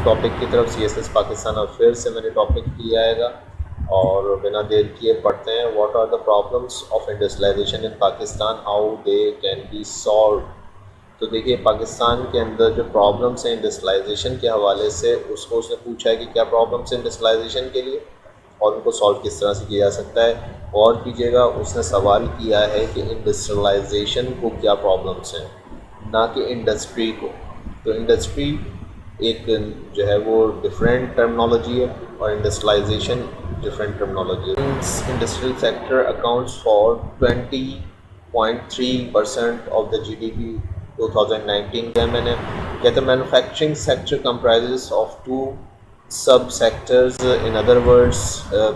Topic کی طرف C S S Pakistan affair سے میں نے ٹاپک لیا ہے گا اور بنا دیر کیے پڑھتے ہیں what are the problems of industrialization in Pakistan how they can be solve. تو دیکھیے پاکستان کے اندر جو پرابلمس ہیں انڈسٹریلائزیشن کے حوالے سے اس نے پوچھا ہے کہ کیا پرابلمس ہیں انڈسٹریلائزیشن کے لیے اور ان کو سالو کس طرح سے کیا جا سکتا ہے. اور کیجیے گا اس نے سوال کیا ہے کہ انڈسٹریلائزیشن کو کیا پرابلمس ہیں نہ کہ انڈسٹری کو. تو انڈسٹری ایک جو ہے وہ ڈفرینٹ ٹرمنالوجی ہے اور انڈسٹریلائزیشن ڈفرینٹ ٹرمنالوجی ہے. Industrial sector accounts for 20.3% of the جی ڈی پی 2019 میں نے کہتے ہیں manufacturing sector comprises of 2 sub sectors. In other words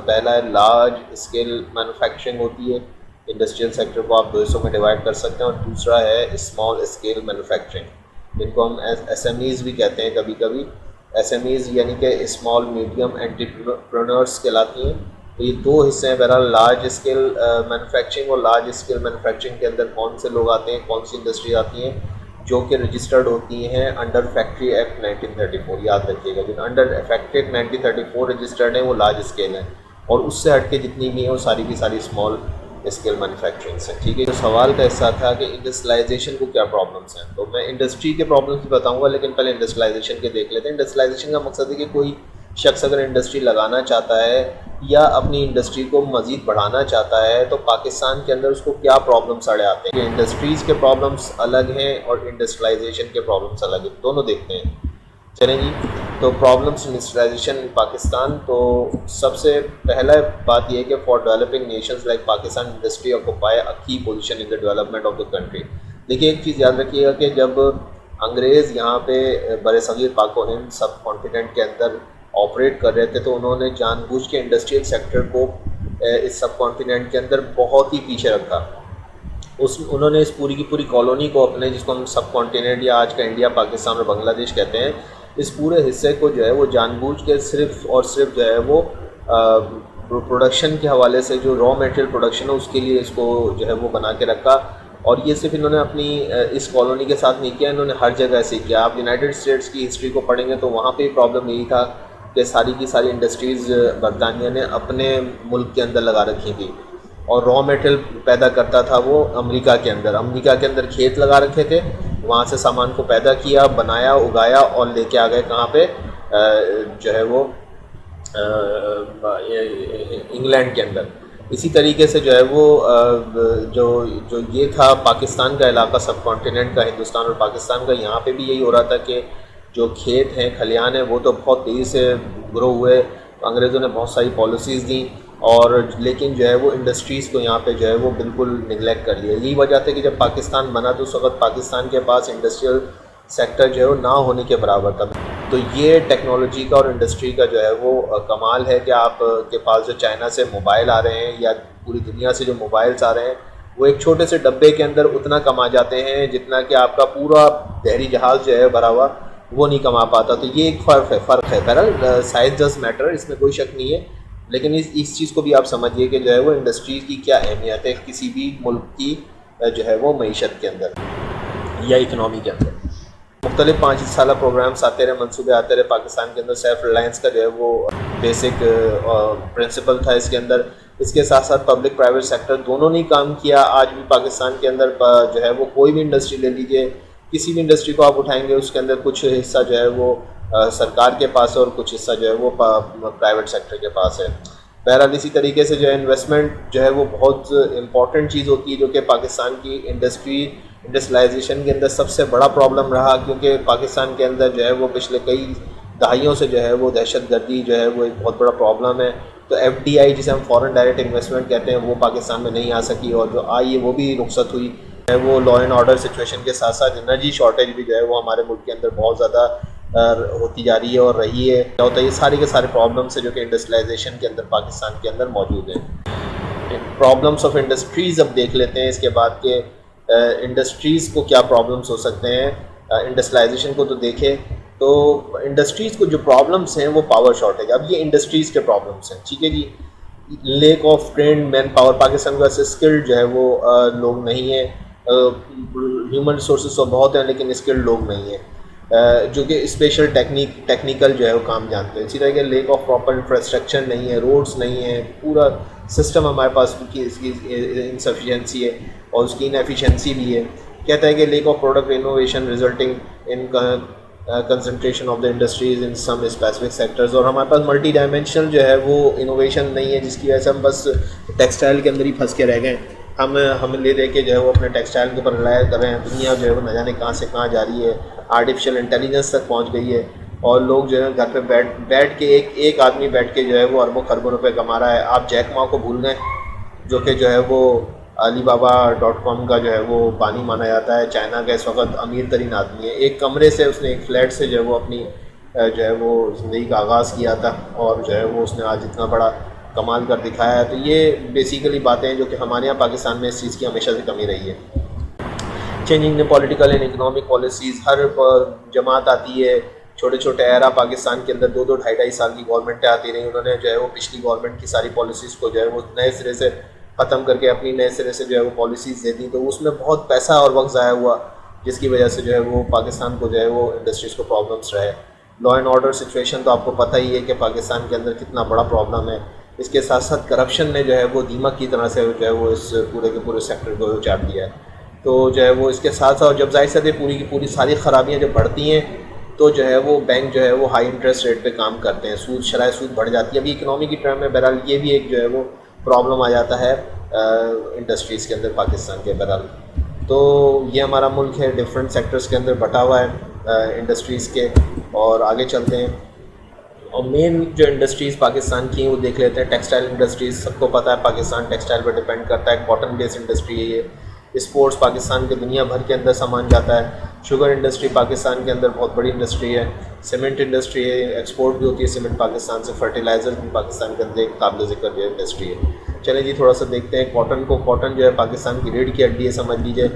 پہلا ہے لارج اسکیل مینوفیکچرنگ ہوتی ہے. انڈسٹریل سیکٹر کو آپ 200 میں ڈیوائڈ کر سکتے ہیں. اور دوسرا ہے اسمال اسکیل مینوفیکچرنگ جن کو ہم ایس ایم ایز بھی کہتے ہیں کبھی کبھی. ایس ایم ایز یعنی کہ اسمال میڈیم انٹرپرینورس کہلاتی ہیں. تو یہ دو حصے ہیں بہرحال لارج اسکیل مینوفیکچرنگ اور لارج اسکیل مینوفیکچرنگ کے اندر کون سے لوگ آتے ہیں کون سی انڈسٹری آتی ہیں جو کہ رجسٹرڈ ہوتی ہیں انڈر فیکٹری ایکٹ 1934. یاد رکھیے گا جن انڈر فیکٹری ایکٹ 1934 رجسٹرڈ ہیں وہ لارج اسکیل ہیں اور اس سے ہٹ کے جتنی بھی ہیں وہ ساری کی ساری اسمال اسکیل مینوفیکچرنگ سے. ٹھیک ہے جو سوال کا حصہ تھا کہ انڈسٹریلائزیشن کو کیا پرابلمس ہیں تو میں انڈسٹری کے پرابلمس بھی بتاؤں گا لیکن پہلے انڈسٹریلائزیشن کے دیکھ لیتے ہیں. انڈسٹریلائزیشن کا مقصد ہے کہ کوئی شخص اگر انڈسٹری لگانا چاہتا ہے یا اپنی انڈسٹری کو مزید بڑھانا چاہتا ہے تو پاکستان کے اندر اس کو کیا پرابلمس اڑے آتے ہیں. انڈسٹریز کے پرابلمس الگ ہیں اور انڈسٹریلائزیشن کے پرابلمس الگ ہیں. دونوں دیکھتے ہیں چلیں جی. تو پرابلمس انڈسٹریلائزیشن ان پاکستان تو سب سے پہلا بات یہ ہے کہ for developing nations like Pakistan industry occupy a key position in the development of the country. دیکھیے ایک چیز یاد رکھیے گا کہ جب انگریز یہاں پہ بر صغیر پاک و ہند سب کانٹیننٹ کے اندر آپریٹ کر رہے تھے تو انہوں نے جان بوجھ کے انڈسٹریل سیکٹر کو اس سب کانٹیننٹ کے اندر بہت ہی پیچھے رکھا. انہوں نے اس پوری کی پوری کالونی کو اپنے جس کو ہم سب کانٹیننٹ یا آج کا انڈیا پاکستان اور بنگلہ دیش کہتے ہیں اس پورے حصے کو جو ہے وہ جان بوجھ کے صرف اور صرف جو ہے وہ پروڈکشن کے حوالے سے جو را میٹیریل پروڈکشن ہے اس کے لیے اس کو جو ہے وہ بنا کے رکھا. اور یہ صرف انہوں نے اپنی اس کالونی کے ساتھ نہیں کیا انہوں نے ہر جگہ ایسے کیا. آپ یونائٹڈ اسٹیٹس کی ہسٹری کو پڑھیں گے تو وہاں پہ پرابلم یہی تھا کہ ساری کی ساری انڈسٹریز برطانیہ نے اپنے ملک کے اندر لگا رکھی تھی اور را میٹیریل پیدا کرتا تھا وہ امریکہ کے اندر کھیت لگا رکھے تھے وہاں سے سامان کو پیدا کیا بنایا اگایا اور لے کے آ گئے کہاں پہ جو ہے وہ انگلینڈ کے اندر. اسی طریقے سے جو ہے وہ جو یہ تھا پاکستان کا علاقہ سب کانٹیننٹ کا ہندوستان اور پاکستان کا یہاں پہ بھی یہی ہو رہا تھا کہ جو کھیت ہیں کھلیان ہیں وہ تو بہت تیزی سے گرو ہوئے. انگریزوں نے بہت ساری پالیسیز دیں اور لیکن جو ہے وہ انڈسٹریز کو یہاں پہ جو ہے وہ بالکل نگلیکٹ کر لیا. یہی وجہ تھی کہ جب پاکستان بنا تو اس وقت پاکستان کے پاس انڈسٹریل سیکٹر جو ہے وہ نہ ہونے کے برابر تھا. تو یہ ٹیکنالوجی کا اور انڈسٹری کا جو ہے وہ کمال ہے کہ آپ کے پاس جو چائنا سے موبائل آ رہے ہیں یا پوری دنیا سے جو موبائلس آ رہے ہیں وہ ایک چھوٹے سے ڈبے کے اندر اتنا کما جاتے ہیں جتنا کہ آپ کا پورا بحری جہاز جو ہے بھرا ہوا وہ نہیں کما پاتا. تو یہ ایک فرق ہے. بہرحال سائز ڈز میٹر اس میں کوئی شک نہیں ہے لیکن اس چیز کو بھی آپ سمجھیے کہ جو ہے وہ انڈسٹری کی کیا اہمیت ہے کسی بھی ملک کی جو ہے وہ معیشت کے اندر یا اکنامی کے اندر. مختلف 5 سالہ پروگرامس آتے رہے منصوبے آتے رہے پاکستان کے اندر. سیلف ریلائنس کا جو ہے وہ بیسک پرنسپل تھا اس کے اندر. اس کے ساتھ ساتھ پبلک پرائیویٹ سیکٹر دونوں نے کام کیا. آج بھی پاکستان کے اندر جو ہے وہ کوئی بھی انڈسٹری لے لیجیے کسی بھی انڈسٹری کو آپ اٹھائیں گے اس کے اندر کچھ حصہ جو ہے وہ سرکار کے پاس ہے اور کچھ حصہ جو ہے وہ پرائیویٹ سیکٹر کے پاس ہے. بہرحال اسی طریقے سے جو ہے انویسٹمنٹ جو ہے وہ بہت امپورٹنٹ چیز ہوتی ہے جو کہ پاکستان کی انڈسٹریلائزیشن کے اندر سب سے بڑا پرابلم رہا کیونکہ پاکستان کے اندر جو ہے وہ پچھلے کئی دہائیوں سے جو ہے وہ دہشت گردی جو ہے وہ ایک بہت بڑا پرابلم ہے. تو ایف ڈی آئی جسے ہم فورن ڈائریکٹ انویسٹمنٹ کہتے ہیں وہ پاکستان میں نہیں آ سکی اور جو آئی ہے وہ بھی رخصت ہوئی ہے. وہ لا اینڈ آرڈر سچویشن کے ساتھ ساتھ انرجی شارٹیج بھی جو ہے وہ ہمارے ملک کے اندر بہت زیادہ ہوتی جا رہی ہے اور رہی ہے. کیا ہوتا ہے یہ سارے کے سارے پرابلمس ہیں جو کہ انڈسٹریلائزیشن کے اندر پاکستان کے اندر موجود ہیں. پرابلمس آف انڈسٹریز اب دیکھ لیتے ہیں اس کے بعد کہ انڈسٹریز کو کیا پرابلمس ہو سکتے ہیں. انڈسٹریلائزیشن کو تو دیکھیں تو انڈسٹریز کو جو پرابلمس ہیں وہ پاور شارٹیج. اب یہ انڈسٹریز کے پرابلمس ہیں ٹھیک ہے جی. Lack of trained man power Pakistan کو ایسے اسکلڈ جو ہے وہ لوگ نہیں ہیں. ہیومن ریسورسز تو بہت ہیں لیکن اسکلڈ لوگ نہیں ہیں. جو کہ اسپیشل ٹیکنیکل جو ہے وہ کام جانتے ہیں. اسی طرح کہ لیک آف پراپر انفراسٹرکچر نہیں ہے, روڈس نہیں ہیں, پورا سسٹم ہمارے پاس کی اس کی انسفیشنسی ہے اور اس کی انیفیشنسی بھی ہے. کہتا ہے کہ lack of product innovation resulting in concentration of the industries in some specific sectors. اور ہمارے پاس ملٹی ڈائمینشنل جو ہے وہ انوویشن نہیں ہے, جس کی وجہ سے ہم بس ٹیکسٹائل کے اندر ہی پھنس کے رہ گئے. ہم لے دے کے جو ہے وہ اپنے ٹیکسٹائل کے اوپر ریلائے کر رہے ہیں. دنیا جو ہے وہ نہ جانے کہاں سے کہاں جا رہی ہے, آرٹیفیشیل انٹیلیجنس تک پہنچ گئی ہے, اور لوگ جو ہے گھر پہ بیٹھ کے ایک آدمی بیٹھ کے جو ہے وہ اربوں خربوں روپے کما رہا ہے. آپ جیک ما کو بھول گئے, جو کہ جو ہے وہ علی بابا .com کا جو ہے وہ بانی مانا جاتا ہے. چائنا کا اس وقت امیر ترین آدمی ہے. ایک کمرے سے اس نے, ایک فلیٹ سے جو ہے وہ اپنی جو ہے وہ زندگی کا آغاز کیا تھا, اور جو ہے وہ اس نے آج اتنا بڑا کمال کر دکھایا ہے. تو یہ بیسیکلی باتیں ہیں جو کہ ہمارے یہاں پاکستان میں اس چیز کی ہمیشہ سے کمی رہی ہے. Changing political and economic policies, ہر جماعت آتی ہے, چھوٹے چھوٹے ایرا پاکستان کے اندر 2-2 ڈھائی سال کی گورنمنٹیں آتی رہی. انہوں نے جو ہے وہ پچھلی گورنمنٹ کی ساری پالیسیز کو جو ہے وہ نئے سرے سے ختم کر کے اپنی نئے سرے سے جو ہے وہ پالیسیز دے دی. تو اس میں بہت پیسہ اور وقت ضائع ہوا, جس کی وجہ سے جو ہے وہ پاکستان کو جو ہے وہ انڈسٹریز کو پرابلمس رہے. لا اینڈ آرڈر سچویشن تو آپ کو پتہ ہی ہے کہ پاکستان کے اندر کتنا بڑا پرابلم ہے. اس کے ساتھ ساتھ کرپشن نے جو ہے وہ دیمک کی طرح سے جو ہے وہ اس پورے کے پورے سیکٹر کو اچاڑ دیا ہے. تو جو ہے وہ اس کے ساتھ ساتھ جب ظاہر سے پوری کی پوری ساری خرابیاں جب بڑھتی ہیں تو جو ہے وہ بینک جو ہے وہ ہائی انٹرسٹ ریٹ پہ کام کرتے ہیں, شرح سود بڑھ جاتی ہے. ابھی اکنامی کی ٹرم میں بہرحال یہ بھی ایک جو ہے وہ پرابلم آ جاتا ہے انڈسٹریز کے اندر پاکستان کے. بہرحال تو یہ ہمارا ملک ہے, ڈفرینٹ سیکٹرز کے اندر بٹا ہوا ہے انڈسٹریز کے. اور آگے چلتے ہیں, اور مین جو انڈسٹریز پاکستان کی ہیں وہ دیکھ لیتے ہیں. ٹیکسٹائل انڈسٹریز, سب کو پتہ ہے پاکستان ٹیکسٹائل پر ڈیپینڈ کرتا ہے, کاٹن بیس انڈسٹری ہے یہ. اسپورٹس پاکستان کے دنیا بھر کے اندر سامان جاتا ہے. شوگر انڈسٹری پاکستان کے اندر بہت بڑی انڈسٹری ہے. سیمنٹ انڈسٹری ہے, ایکسپورٹ بھی ہوتی ہے سیمنٹ پاکستان سے. فرٹیلائزر بھی پاکستان کے اندر ایک قابل ذکر جو انڈسٹری ہے. چلیں جی تھوڑا سا دیکھتے ہیں کاٹن کو. کاٹن جو ہے پاکستان کی ریڑھ کی ہڈی ہے سمجھ لیجیے.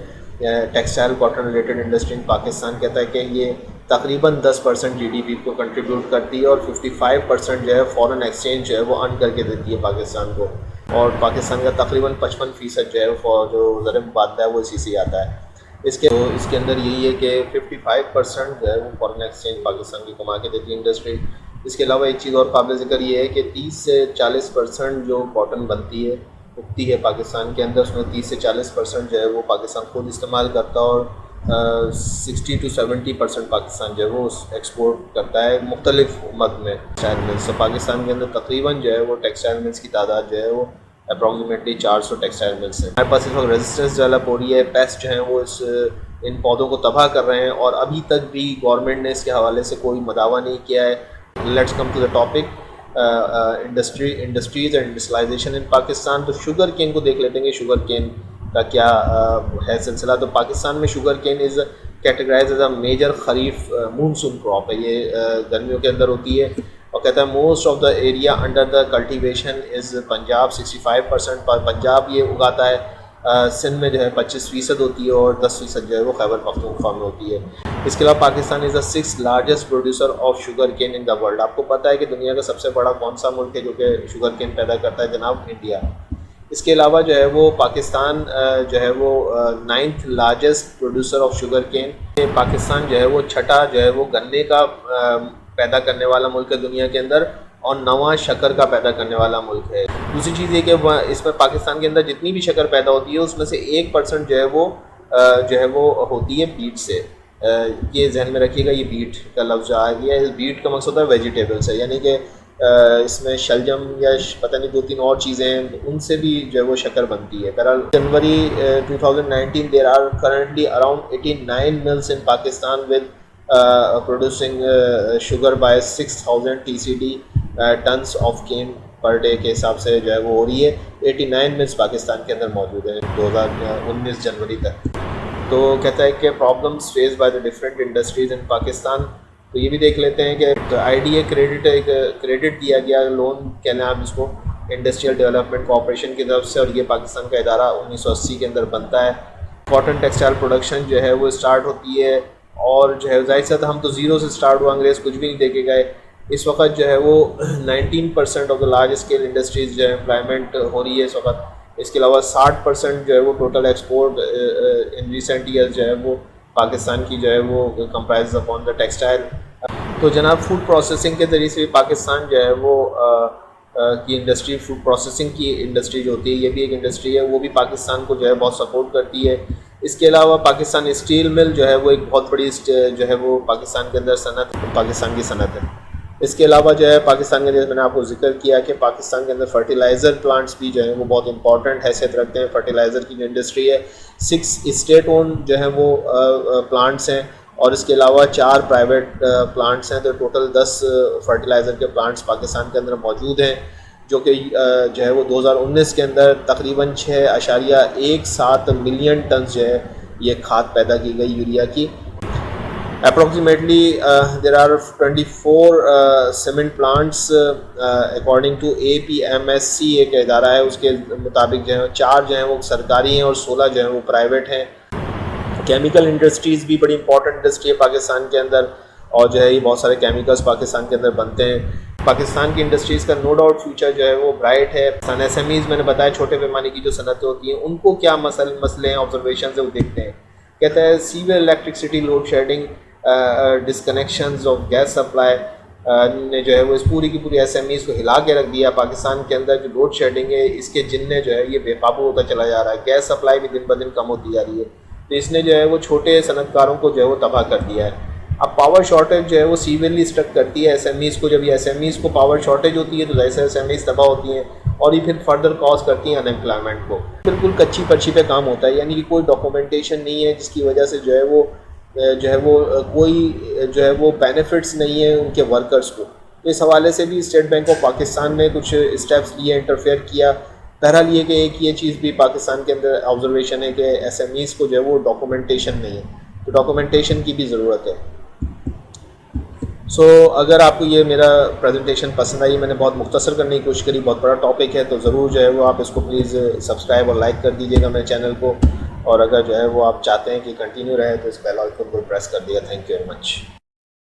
Textile cotton related industry Pakistan کہتا ہے کہ یہ تقریباً 10% جی ڈی پی کو کنٹریبیوٹ کرتی ہے, اور 55% جو ہے فارن ایکسچینج جو ہے وہ ارن کر کے دیتی ہے پاکستان کو. اور پاکستان کا تقریباً 55% جو ہے جو زر مبادلہ ہے وہ اسی سے آتا ہے. اس کے اندر یہی ہے کہ 55% جو ہے وہ فارن ایکسچینج پاکستان کی کما کے دیتی ہے انڈسٹری. اس کے علاوہ ایک چیز اور قابل ذکر یہ ہے کہ 30 سے 40% جو کاٹن بنتی ہے اگتی ہے پاکستان کے اندر, اس میں 30 سے 40% جو ہے وہ پاکستان خود استعمال کرتا ہے, اور 60 to 70% پاکستان جو ہے وہ ایکسپورٹ کرتا ہے مختلف مد میں ٹیکسٹائل ملز. تو پاکستان کے اندر تقریباً جو ہے وہ ٹیکسٹائل ملز کی تعداد جو ہے وہ اپروکسیمیٹلی 400 ٹیکسٹائل ملز ہیں. ہمارے پاس اس وقت ریزسٹنس ڈیولپ ہو رہی ہے, پیسٹ جو ہیں وہ ان پودوں کو تباہ کر رہے ہیں, اور ابھی تک بھی گورنمنٹ نے اس کے حوالے سے کوئی مداوع نہیں کیا ہے. Let's come to the topic, industries and industrialization in Pakistan. تو شوگر کین کو دیکھ لیتے ہیں کہ شوگر کین کا کیا ہے سلسلہ. تو پاکستان میں sugar cane is categorized as a major kharif monsoon crop ہے. یہ گرمیوں کے اندر ہوتی ہے, اور کہتا ہے most of the area under the cultivation is Punjab 65%. Punjab یہ اگاتا ہے. سندھ میں جو ہے 25% ہوتی ہے, اور 10% جو ہے وہ خیبر پختونخوا میں ہوتی ہے. اس کے علاوہ پاکستان از دا 6th largest producer of sugar cane in the world. آپ کو پتہ ہے کہ دنیا کا سب سے بڑا کون سا ملک ہے جو کہ شوگر کین پیدا کرتا ہے؟ جناب انڈیا. اس کے علاوہ جو ہے وہ پاکستان جو ہے وہ 9th largest producer of sugar cane. Pakistan جو ہے وہ چھٹا جو ہے وہ گنے کا پیدا کرنے والا ملک ہے دنیا کے اندر, اور 9واں شکر کا پیدا کرنے والا ملک ہے. دوسری چیز یہ کہ اس میں پاکستان کے اندر جتنی بھی شکر پیدا ہوتی ہے اس میں سے 1% جو ہے وہ ہوتی ہے بیٹ سے. یہ ذہن میں رکھیے گا, یہ بیٹ کا لفظ آ گیا ہے. بیٹ کا مقصد ہوتا ہے ویجیٹیبل سے, یعنی کہ اس میں شلجم یا پتہ نہیں 2-3 اور چیزیں ہیں, ان سے بھی جو ہے وہ شکر بنتی ہے. بہرحال January 2019 there are currently around 89 mills in Pakistan with producing sugar by 6000 TCD tons of cane per day کے حساب سے جو ہے وہ ہو رہی ہے. 89 ملز پاکستان کے اندر موجود ہیں 2019 جنوری تک. تو کہتا ہے کہ problems face by the different industries in Pakistan. تو یہ بھی دیکھ لیتے ہیں کہ آئی ڈی اے کریڈٹ دیا گیا, لون کہہ لیں آپ اس کو, انڈسٹریل ڈیولپمنٹ کارپوریشن کی طرف سے, اور یہ پاکستان کا ادارہ 1980 کے اندر بنتا ہے. کاٹن ٹیکسٹائل پروڈکشن جو ہے وہ اسٹارٹ ہوتی ہے, اور جو ہے ظاہر سے ہم تو زیرو سے اسٹارٹ ہوا, انگریز کچھ بھی نہیں دے کے گئے. اس وقت جو ہے وہ 19% of the large scale industries جو ہے امپلائمنٹ ہو رہی ہے اس وقت. اس کے علاوہ 60% جو ہے وہ total export in recent years جو ہے وہ پاکستان کی جو ہے وہ کمپرائز اپون دا ٹیکسٹائل. تو جناب فوڈ پروسیسنگ کے ذریعے سے پاکستان جو ہے وہ کی انڈسٹری, فوڈ پروسیسنگ کی انڈسٹری جو ہوتی ہے یہ بھی ایک انڈسٹری ہے, وہ بھی پاکستان کو جو ہے بہت سپورٹ کرتی ہے. اس کے علاوہ پاکستان اسٹیل مل جو ہے وہ ایک بہت بڑی جو ہے وہ پاکستان کے اندر صنعت, پاکستان کی صنعت ہے. اس کے علاوہ جو ہے پاکستان کے اندر میں نے آپ کو ذکر کیا کہ پاکستان کے اندر فرٹیلائزر پلانٹس بھی جو ہیں وہ بہت امپورٹنٹ حیثیت رکھتے ہیں. فرٹیلائزر کی جو انڈسٹری ہے 6 اسٹیٹ اون جو ہے وہ پلانٹس ہیں, اور اس کے علاوہ 4 پرائیویٹ پلانٹس ہیں. تو ٹوٹل 10 فرٹیلائزر کے پلانٹس پاکستان کے اندر موجود ہیں, جو کہ جو ہے وہ 2019 کے اندر تقریباً 6.17 ملین ٹنز جو ہے یہ کھاد پیدا کی گئی یوریا کی. Approximately there are 24 cement plants according to APMSC, ایک ادارہ ہے, اس کے مطابق جو ہے 4 جو ہیں وہ سرکاری ہیں اور 16 جو ہیں وہ پرائیویٹ ہیں. کیمیکل انڈسٹریز بھی بڑی امپورٹنٹ انڈسٹری ہے پاکستان کے اندر, اور جو ہے یہ بہت سارے کیمیکلز پاکستان کے اندر بنتے ہیں. پاکستان کی انڈسٹریز کا نو ڈاؤٹ فیوچر جو ہے وہ برائٹ ہے. SMEs میں نے بتایا چھوٹے پیمانے کی جو صنعتیں ہوتی ہیں ان کو کیا مسئلے ہیں, آبزرویشنز ہیں وہ دیکھتے ہیں. کہتا ہے severe electricity load shedding, disconnections of gas supply نے جو ہے وہ اس پوری کی پوری SMEs کو ہلا کے رکھ دیا. پاکستان کے اندر جو لوڈ شیڈنگ ہے اس کے جن جو ہے یہ بے قابو ہوتا چلا جا رہا ہے. گیس سپلائی بھی دن بدن کم ہوتی جا رہی ہے, تو اس نے جو ہے وہ چھوٹے صنعت کاروں کو جو ہے وہ تباہ کر دیا ہے. اب پاور شارٹیج جو ہے وہ سیویئرلی اسٹرک کرتی ہے SMEs کو. جب یہ SMEs کو پاور شارٹیج ہوتی ہے تو ظاہر سے SMEs تباہ ہوتی ہیں, اور یہ پھر فردر کاز کرتی ہیں انمپلائمنٹ کو. بالکل کچی پرچی پہ کام ہوتا ہے, یعنی کہ کوئی ڈاکومنٹیشن نہیں ہے, جس کی وجہ سے جو ہے وہ کوئی جو ہے وہ بینیفٹس نہیں ہیں ان کے ورکرز کو. اس حوالے سے بھی اسٹیٹ بینک آف پاکستان نے کچھ اسٹیپس لیے, انٹرفیئر کیا. بہرحال یہ کہ ایک یہ چیز بھی پاکستان کے اندر آبزرویشن ہے کہ SMEs کو جو ہے وہ ڈاکومنٹیشن نہیں ہے, تو ڈاکومنٹیشن کی بھی ضرورت ہے. اگر آپ کو یہ میرا پریزنٹیشن پسند آئی, میں نے بہت مختصر کرنے کی کوشش کری, بہت بڑا ٹاپک ہے, تو ضرور جو ہے وہ آپ اس کو پلیز سبسکرائب اور لائک کر دیجیے گا میرے چینل کو, اور اگر جو ہے وہ آپ چاہتے ہیں کہ کنٹینیو رہے تو اس بیل آئیکن کو پریس کر دیجیے گا. Thank you very much.